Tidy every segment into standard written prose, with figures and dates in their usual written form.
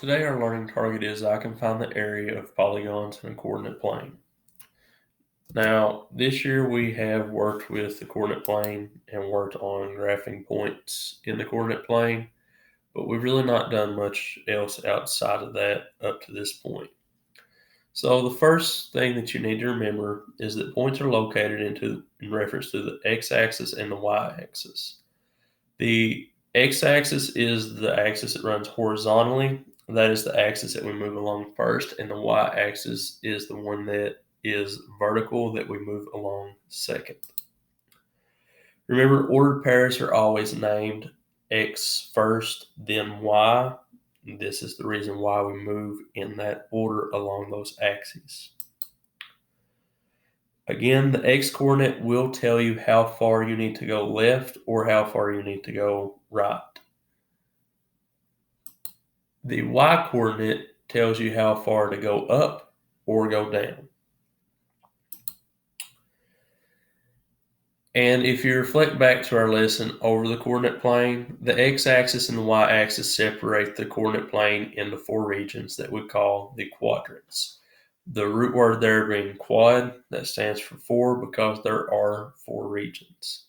Today our learning target is I can find the area of polygons in a coordinate plane. Now, this year we have worked with the coordinate plane and worked on graphing points in the coordinate plane, but we've really not done much else outside of that up to this point. So the first thing that you need to remember is that points are located in reference to the x-axis and the y-axis. The x-axis is the axis that runs horizontally. That is the axis that we move along first, and the y-axis is the one that is vertical that we move along second. Remember, ordered pairs are always named x first, then y. This is the reason why we move in that order along those axes. Again, the x-coordinate will tell you how far you need to go left or how far you need to go right. The y-coordinate tells you how far to go up or go down. And if you reflect back to our lesson over the coordinate plane, the x-axis and the y-axis separate the coordinate plane into four regions that we call the quadrants. The root word there being quad, that stands for four because there are four regions.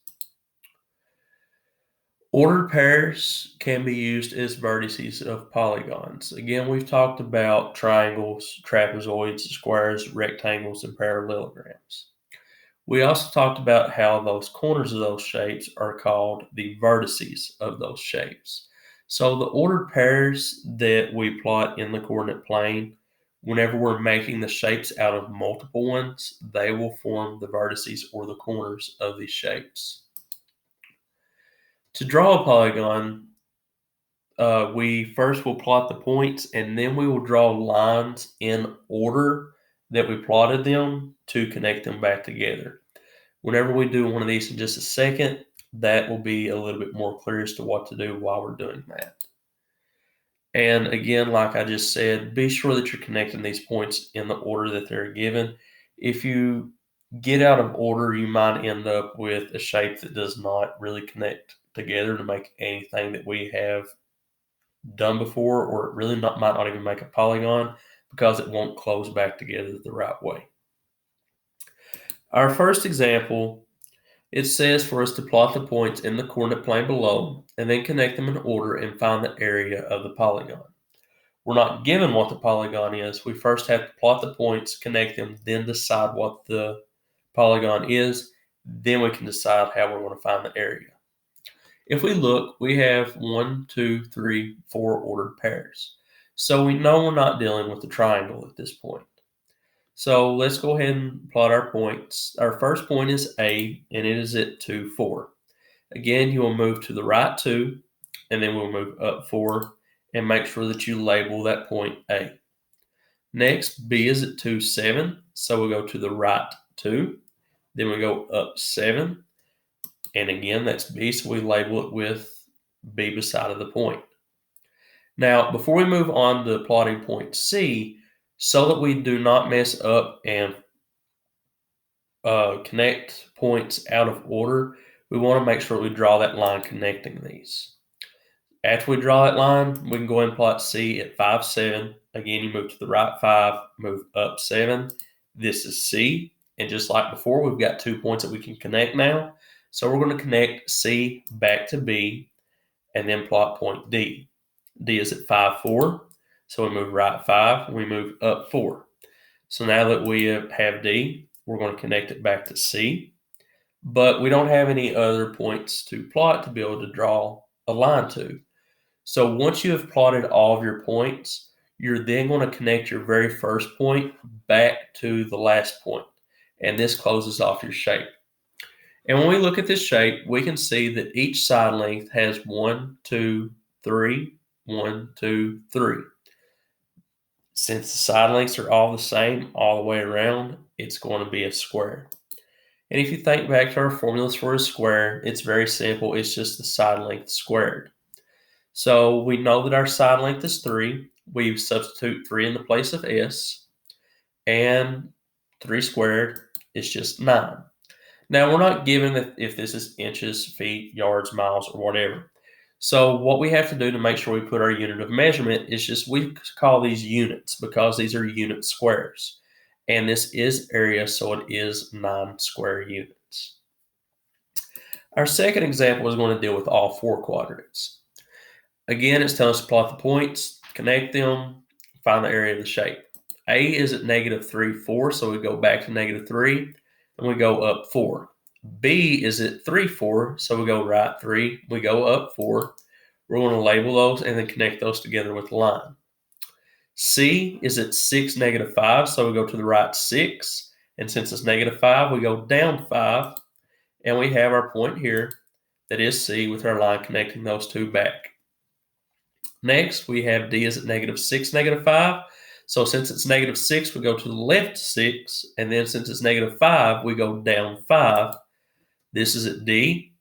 Ordered pairs can be used as vertices of polygons. Again, we've talked about triangles, trapezoids, squares, rectangles, and parallelograms. We also talked about how those corners of those shapes are called the vertices of those shapes. So the ordered pairs that we plot in the coordinate plane, whenever we're making the shapes out of multiple ones, they will form the vertices or the corners of these shapes. To draw a polygon, we first will plot the points and then we will draw lines in order that we plotted them to connect them back together. Whenever we do one of these in just a second, that will be a little bit more clear as to what to do while we're doing that. And again, like I just said, be sure that you're connecting these points in the order that they're given. If you get out of order, you might end up with a shape that does not really connect together to make anything that we have done before, or it really might not even make a polygon because it won't close back together the right way. Our first example, it says for us to plot the points in the coordinate plane below and then connect them in order and find the area of the polygon. We're not given what the polygon is. We first have to plot the points, connect them, then decide what the polygon is. Then we can decide how we want to find the area. If we look, we have 1, 2, 3, 4 ordered pairs. So we know we're not dealing with the triangle at this point. So let's go ahead and plot our points. Our first point is A, and it is at 2, 4. Again, you will move to the right 2, and then we'll move up 4, and make sure that you label that point A. Next, B is at 2, 7, so we'll go to the right 2, then we go up 7, and again, that's B, so we label it with B beside of the point. Now, before we move on to plotting point C, so that we do not mess up and connect points out of order, we want to make sure we draw that line connecting these. After we draw that line, we can go ahead and plot C at 5, 7. Again, you move to the right 5, move up 7. This is C, and just like before, we've got 2 points that we can connect now. So we're going to connect C back to B and then plot point D. D is at 5, 4. So we move right 5, we move up 4. So now that we have D, we're going to connect it back to C. But we don't have any other points to plot to be able to draw a line to. So once you have plotted all of your points, you're then going to connect your very first point back to the last point. And this closes off your shape. And when we look at this shape, we can see that each side length has 1, 2, 3, 1, 2, 3. Since the side lengths are all the same all the way around, it's going to be a square. And if you think back to our formulas for a square, it's very simple. It's just the side length squared. So we know that our side length is 3. We substitute 3 in the place of s, and 3 squared is just 9. Now, we're not given if this is inches, feet, yards, miles, or whatever. So what we have to do to make sure we put our unit of measurement is just, we call these units because these are unit squares. And this is area, so it is 9 square units. Our second example is going to deal with all 4 quadrants. Again, it's telling us to plot the points, connect them, find the area of the shape. A is at -3, 4, so we go back to -3, and we go up 4. B is at 3, 4, so we go right 3, we go up 4. We're going to label those and then connect those together with a line. C is at 6, -5, so we go to the right 6, and since it's -5, we go down 5, and we have our point here that is C with our line connecting those two back. Next, we have D is at -6, -5. So since it's -6, we go to the left 6, and then since it's -5, we go down 5. This is at D.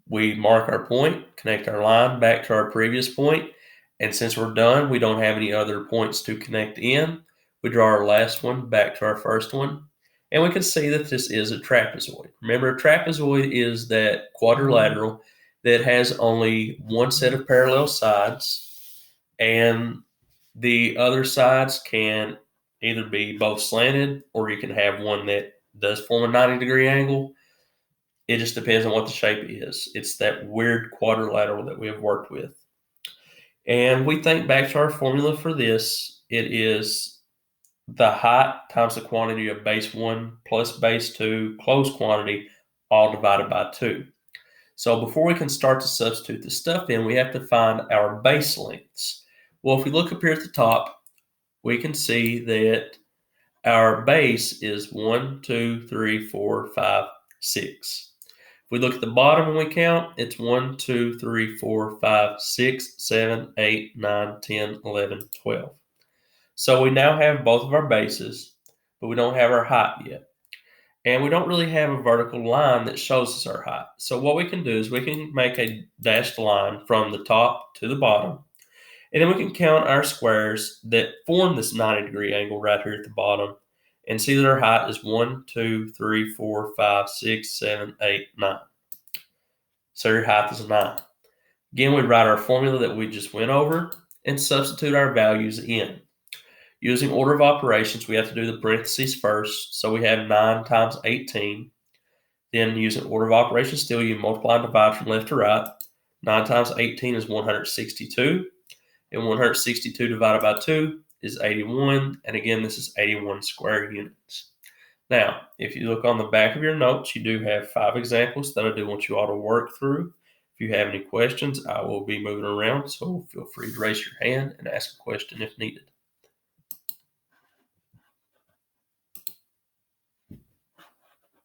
We mark our point, connect our line back to our previous point, and since we're done, we don't have any other points to connect in. We draw our last one back to our first one, and we can see that this is a trapezoid. Remember, a trapezoid is that quadrilateral that has only one set of parallel sides, and the other sides can either be both slanted, or you can have one that does form a 90-degree angle. It just depends on what the shape is. It's that weird quadrilateral that we have worked with. And we think back to our formula for this. It is the height times the quantity of base 1 plus base 2 closed quantity, all divided by 2. So before we can start to substitute the stuff in, we have to find our base lengths. Well, if we look up here at the top, we can see that our base is 1, 2, 3, 4, 5, 6. If we look at the bottom and we count, it's 1, 2, 3, 4, 5, 6, 7, 8, 9, 10, 11, 12. So we now have both of our bases, but we don't have our height yet. And we don't really have a vertical line that shows us our height. So what we can do is we can make a dashed line from the top to the bottom. And then we can count our squares that form this 90-degree angle right here at the bottom, and see that our height is 1, 2, 3, 4, 5, 6, 7, 8, 9. So your height is 9. Again, we write our formula that we just went over and substitute our values in. Using order of operations, we have to do the parentheses first. So we have 9 times 18. Then using order of operations still, you multiply and divide from left to right. 9 times 18 is 162. And 162 divided by 2 is 81. And again, this is 81 square units. Now, if you look on the back of your notes, you do have 5 examples that I do want you all to work through. If you have any questions, I will be moving around, so feel free to raise your hand and ask a question if needed.